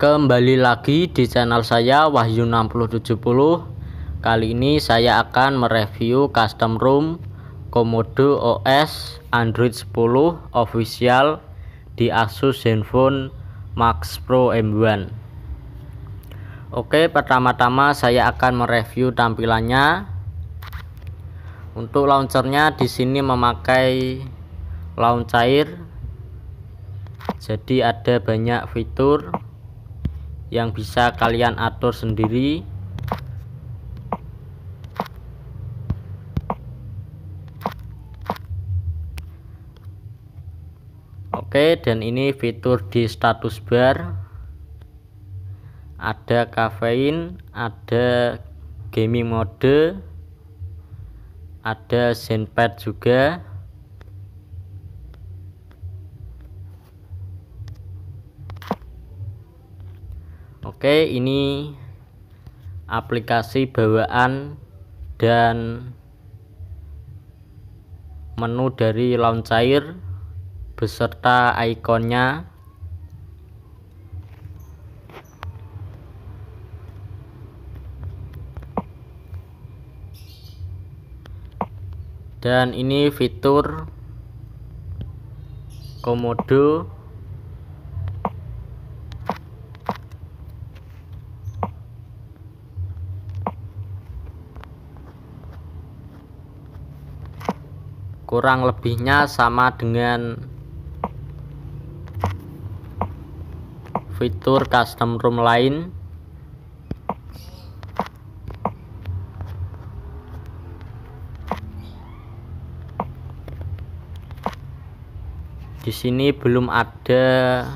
Kembali lagi di channel saya Wahyu 6070. Kali ini saya akan mereview custom ROM Komodo OS Android 10 official di Asus Zenfone Max Pro M1. Oke, pertama-tama saya akan mereview tampilannya. Untuk launchernya di sini memakai launch cair. Jadi ada banyak fitur yang bisa kalian atur sendiri. Oke, dan ini fitur di status bar. Ada kafein, ada gaming mode, ada ZenPad juga. Oke, ini aplikasi bawaan dan menu dari launch cair beserta ikonnya. Dan ini fitur Komodo. Kurang lebihnya sama dengan fitur custom ROM lain. Di sini belum ada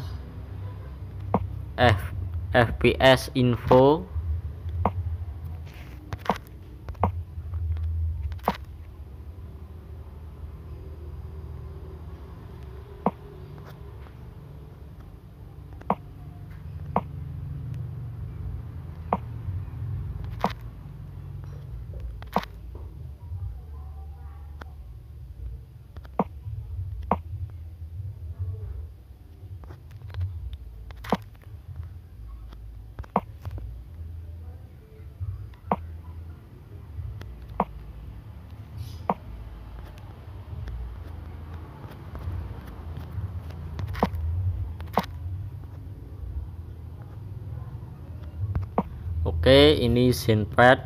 FPS info. Oke, ini ZenPad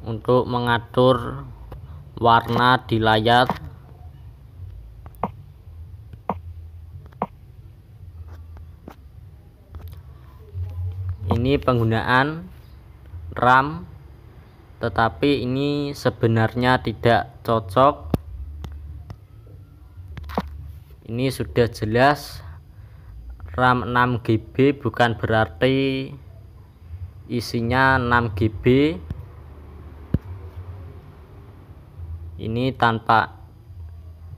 untuk mengatur warna di layar. Ini penggunaan RAM, tetapi ini sebenarnya tidak cocok. Ini sudah jelas RAM 6GB, bukan berarti isinya 6GB. Ini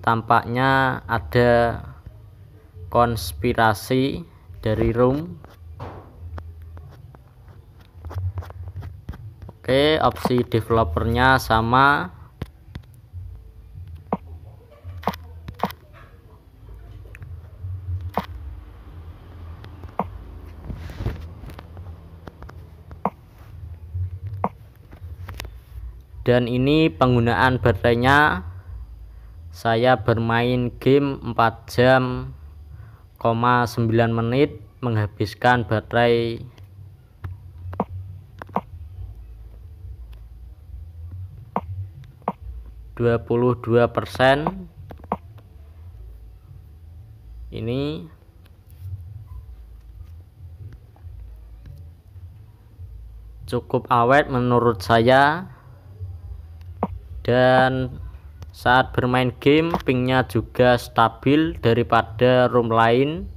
tampaknya ada konspirasi dari ROM. Oke, opsi developernya sama. Dan ini penggunaan baterainya, saya bermain game 4 jam, 9 menit, menghabiskan baterai 22%. Ini cukup awet menurut saya. Dan saat bermain game pingnya juga stabil daripada ROM lain.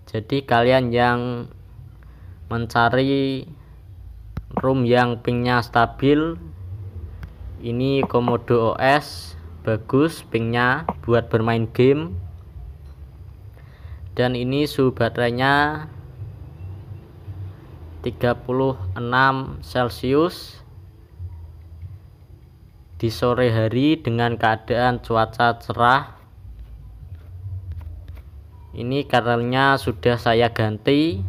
Jadi kalian yang mencari ROM yang pingnya stabil, ini Komodo OS bagus pingnya buat bermain game. Dan ini suhu baterainya 36 Celcius di sore hari dengan keadaan cuaca cerah. Ini kernelnya sudah saya ganti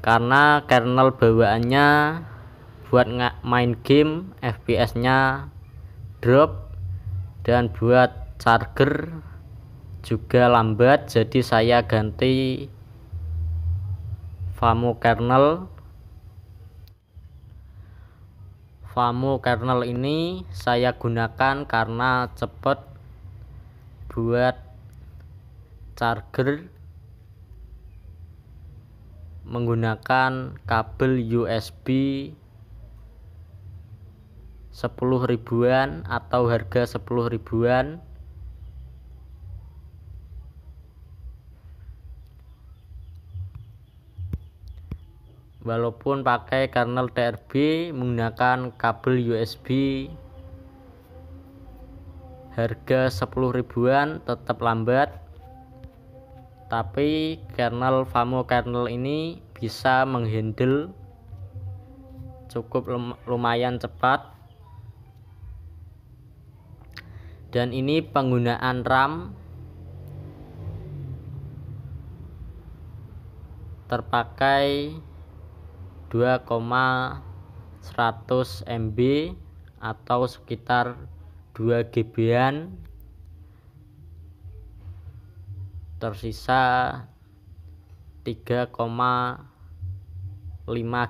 karena kernel bawaannya buat main game FPS nya drop dan buat charger juga lambat, jadi saya ganti FAMU kernel. FAMU kernel ini saya gunakan karena cepat buat charger menggunakan kabel USB 10 ribuan atau harga 10 ribuan. Walaupun pakai kernel TRB menggunakan kabel USB harga 10 ribuan tetap lambat, tapi kernel FAMU kernel ini bisa menghandle cukup lumayan cepat. Dan ini penggunaan RAM terpakai 2,100 MB atau sekitar 2 GB-an, tersisa 3,5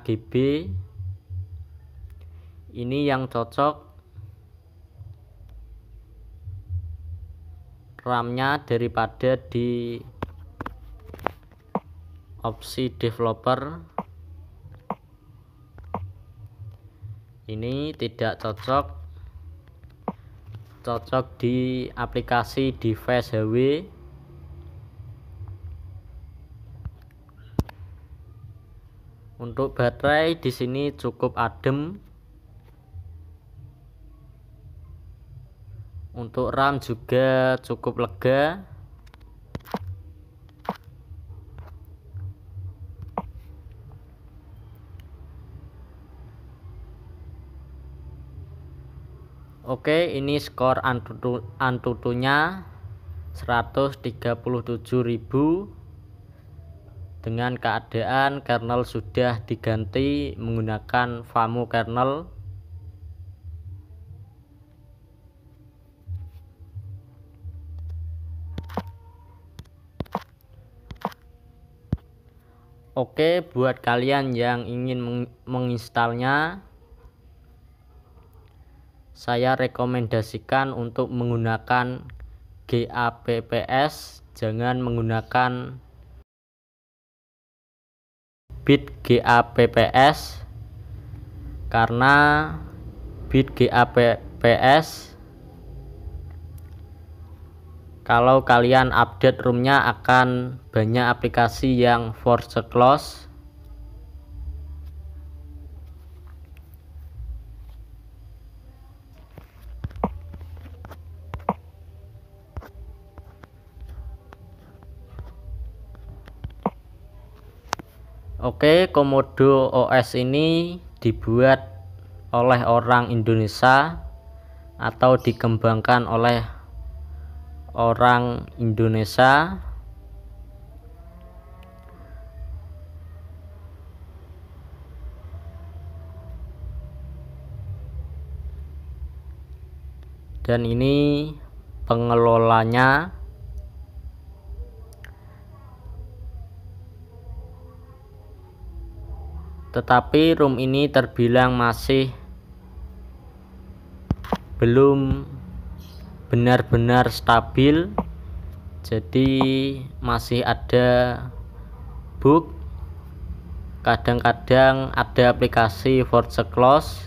GB. Ini yang cocok RAM-nya daripada di opsi developer. Ini tidak cocok di aplikasi device HW. Untuk baterai di sini cukup adem. Untuk RAM juga cukup lega. Oke, ini skor Antutunya 137.000 dengan keadaan kernel sudah diganti menggunakan FAMU kernel. Oke, buat kalian yang ingin menginstalnya, saya rekomendasikan untuk menggunakan GApps, jangan menggunakan BitGApps, karena BitGApps kalau kalian update ROM-nya akan banyak aplikasi yang force close. Oke, Komodo OS ini dibuat oleh orang Indonesia atau dikembangkan oleh orang Indonesia. Dan ini pengelolanya. Tetapi ROM ini terbilang masih belum benar-benar stabil, jadi masih ada bug. Kadang-kadang ada aplikasi force close.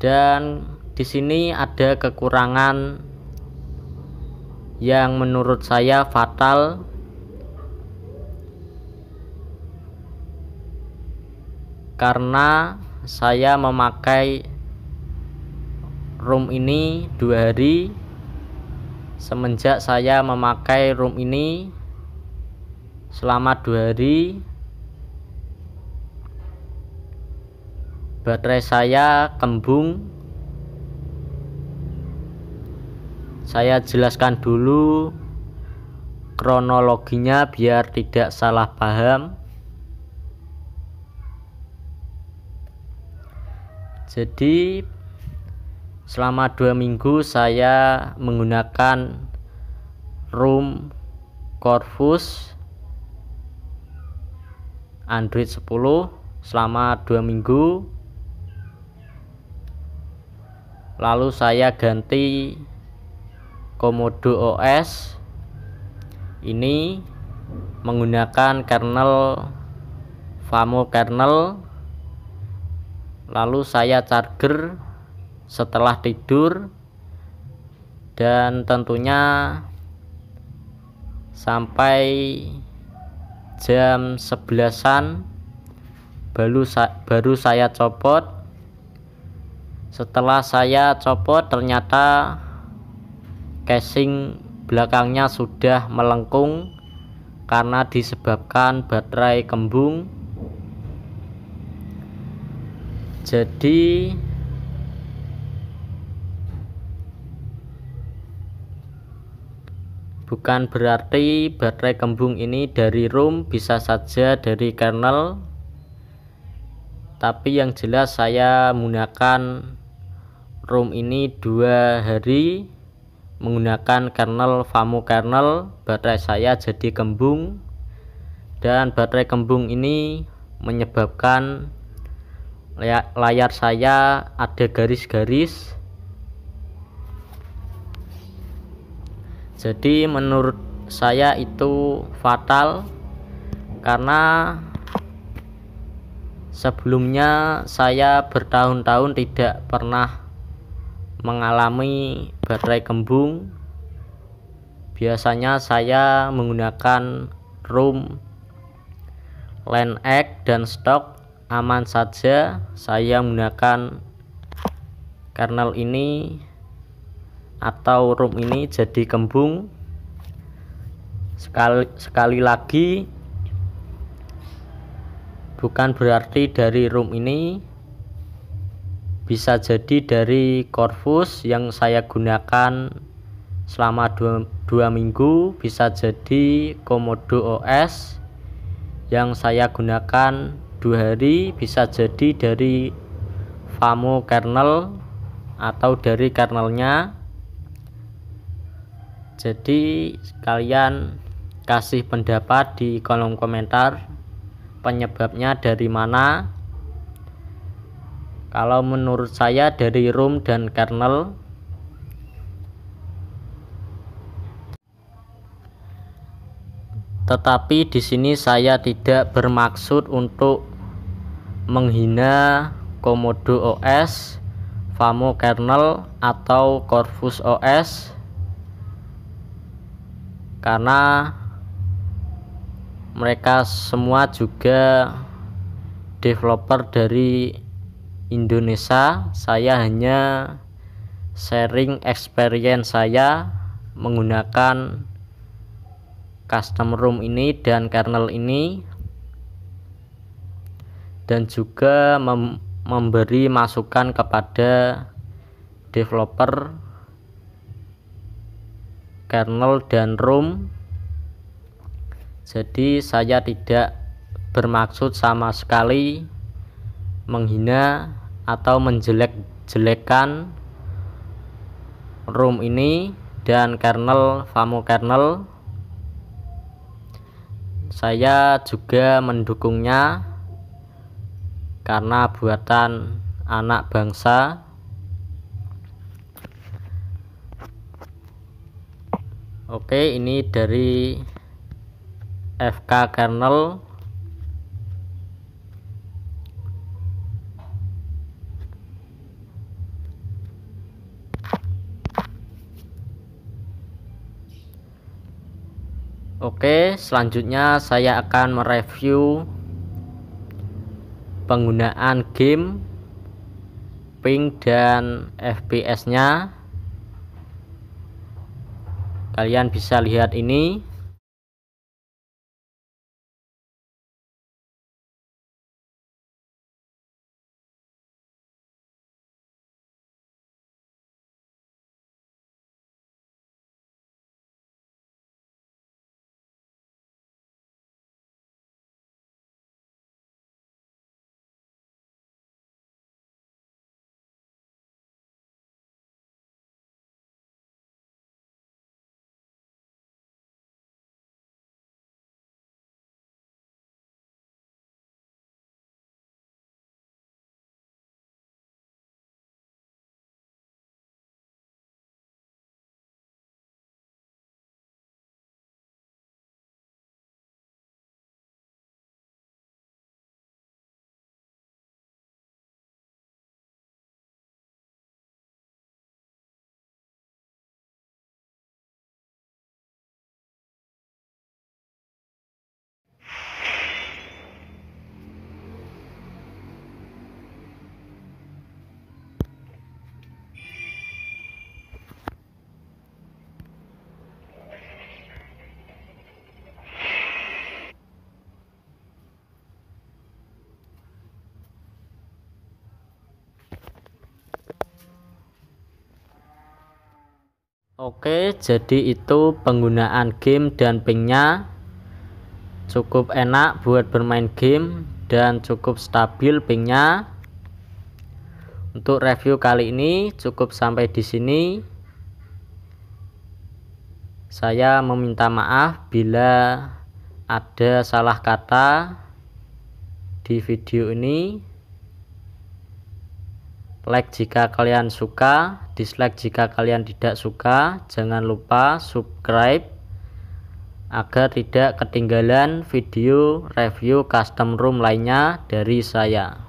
Dan di sini ada kekurangan yang menurut saya fatal. Karena saya memakai ROM ini 2 hari. Semenjak saya memakai ROM ini selama 2 hari, baterai saya kembung saya jelaskan dulu kronologinya biar tidak salah paham. Jadi selama 2 minggu saya menggunakan ROM Corvus Android 10 selama 2 minggu. Lalu saya ganti Komodo OS ini menggunakan kernel Famo kernel. Lalu saya charger setelah tidur, dan tentunya sampai jam 11-an baru saya copot. Setelah saya copot, ternyata casing belakangnya sudah melengkung karena disebabkan baterai kembung. Jadi bukan berarti baterai kembung ini dari ROM, bisa saja dari kernel. Tapi yang jelas saya menggunakan ROM ini 2 hari menggunakan kernel Famo kernel, baterai saya jadi kembung, dan baterai kembung ini menyebabkan layar saya ada garis-garis. Jadi menurut saya itu fatal, karena sebelumnya saya bertahun-tahun tidak pernah mengalami baterai kembung. Biasanya saya menggunakan ROM LineX dan stok aman saja. Saya menggunakan kernel ini atau ROM ini jadi kembung. Sekali lagi, bukan berarti dari ROM ini, bisa jadi dari Corvus yang saya gunakan selama 2 minggu, bisa jadi Komodo OS yang saya gunakan 2 hari, bisa jadi dari Famo kernel atau dari kernelnya. Jadi kalian kasih pendapat di kolom komentar penyebabnya dari mana. Kalau menurut saya dari ROM dan kernel. Tetapi di sini saya tidak bermaksud untuk menghina Komodo OS, Famo kernel atau Corvus OS, karena mereka semua juga developer dari Indonesia. Saya hanya sharing experience saya menggunakan custom ROM ini dan kernel ini, dan juga memberi masukan kepada developer kernel dan ROM. Jadi saya tidak bermaksud sama sekali menghina atau menjelek-jelekan ROM ini dan kernel Famo kernel. Saya juga mendukungnya karena buatan anak bangsa. Oke, ini dari FK kernel. Oke, selanjutnya saya akan mereview penggunaan game, ping dan FPS-nya. Kalian bisa lihat ini. Oke, jadi itu penggunaan game dan pingnya cukup enak buat bermain game dan cukup stabil pingnya. Untuk review kali ini cukup sampai di sini. Saya meminta maaf bila ada salah kata di video ini. Like jika kalian suka, dislike jika kalian tidak suka. Jangan lupa subscribe agar tidak ketinggalan video review custom ROM lainnya dari saya.